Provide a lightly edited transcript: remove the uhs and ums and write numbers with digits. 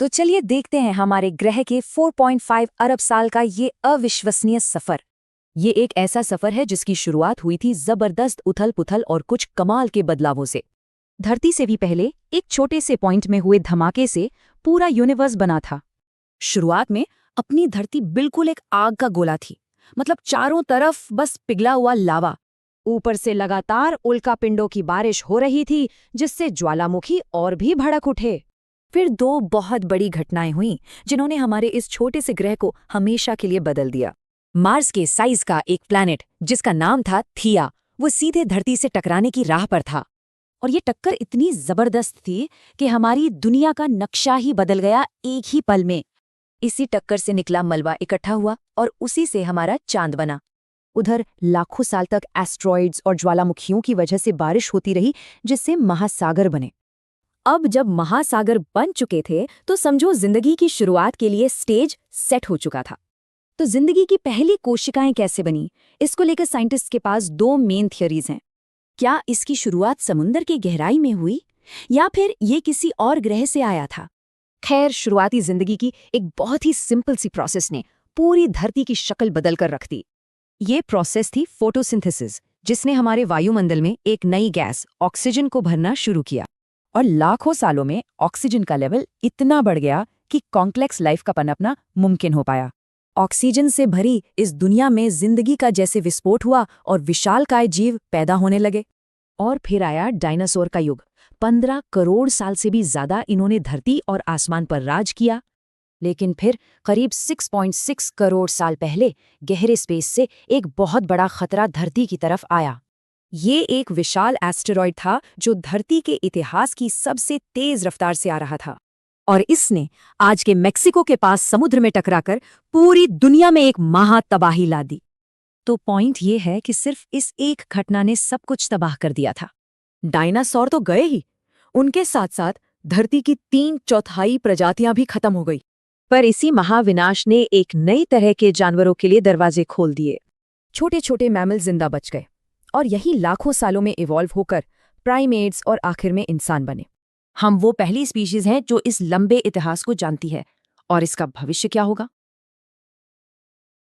तो चलिए देखते हैं हमारे ग्रह के 4.5 अरब साल का ये अविश्वसनीय सफर। ये एक ऐसा सफर है जिसकी शुरुआत हुई थी जबरदस्त उथल-पुथल और कुछ कमाल के बदलावों से। धरती से भी पहले एक छोटे से पॉइंट में हुए धमाके से पूरा यूनिवर्स बना था। शुरुआत में अपनी धरती बिल्कुल एक आग का गोला थी, मतलब चारों तरफ बस पिघला हुआ लावा। ऊपर से लगातार उल्कापिंडों की बारिश हो रही थी, जिससे ज्वालामुखी और भी भड़क उठे। फिर दो बहुत बड़ी घटनाएं हुईं जिन्होंने हमारे इस छोटे से ग्रह को हमेशा के लिए बदल दिया। मार्स के साइज का एक प्लैनेट जिसका नाम था थिया, वो सीधे धरती से टकराने की राह पर था। और ये टक्कर इतनी जबरदस्त थी कि हमारी दुनिया का नक्शा ही बदल गया एक ही पल में। इसी टक्कर से निकला मलबा इकट्ठा हुआ और उसी से हमारा चांद बना। उधर लाखों साल तक एस्ट्रॉइड्स और ज्वालामुखियों की वजह से बारिश होती रही, जिससे महासागर बने। अब जब महासागर बन चुके थे तो समझो जिंदगी की शुरुआत के लिए स्टेज सेट हो चुका था। तो जिंदगी की पहली कोशिकाएं कैसे बनी, इसको लेकर साइंटिस्ट के पास दो मेन थियरीज हैं। क्या इसकी शुरुआत समुद्र की गहराई में हुई या फिर ये किसी और ग्रह से आया था? खैर, शुरुआती जिंदगी की एक बहुत ही सिंपल सी प्रोसेस ने पूरी धरती की शक्ल बदल कर रख दी। ये प्रोसेस थी फोटोसिंथेसिस, जिसने हमारे वायुमंडल में एक नई गैस ऑक्सीजन को भरना शुरू किया। और लाखों सालों में ऑक्सीजन का लेवल इतना बढ़ गया कि कॉम्प्लेक्स लाइफ का पनपना मुमकिन हो पाया। ऑक्सीजन से भरी इस दुनिया में जिंदगी का जैसे विस्फोट हुआ और विशालकाय जीव पैदा होने लगे। और फिर आया डायनासोर का युग। 15 करोड़ साल से भी ज्यादा इन्होंने धरती और आसमान पर राज किया। लेकिन फिर करीब 6.6 करोड़ साल पहले गहरे स्पेस से एक बहुत बड़ा खतरा धरती की तरफ आया। ये एक विशाल एस्टेरॉयड था जो धरती के इतिहास की सबसे तेज रफ्तार से आ रहा था। और इसने आज के मेक्सिको के पास समुद्र में टकराकर पूरी दुनिया में एक महातबाही ला दी। तो पॉइंट ये है कि सिर्फ इस एक घटना ने सब कुछ तबाह कर दिया था। डायनासोर तो गए ही, उनके साथ साथ धरती की 3/4 प्रजातियां भी खत्म हो गई। पर इसी महाविनाश ने एक नई तरह के जानवरों के लिए दरवाजे खोल दिए। छोटे छोटे मैमल जिंदा बच गए और यही लाखों सालों में इवॉल्व होकर प्राइमेट्स और आखिर में इंसान बने। हम वो पहली स्पीशीज हैं जो इस लंबे इतिहास को जानती है। और इसका भविष्य क्या होगा?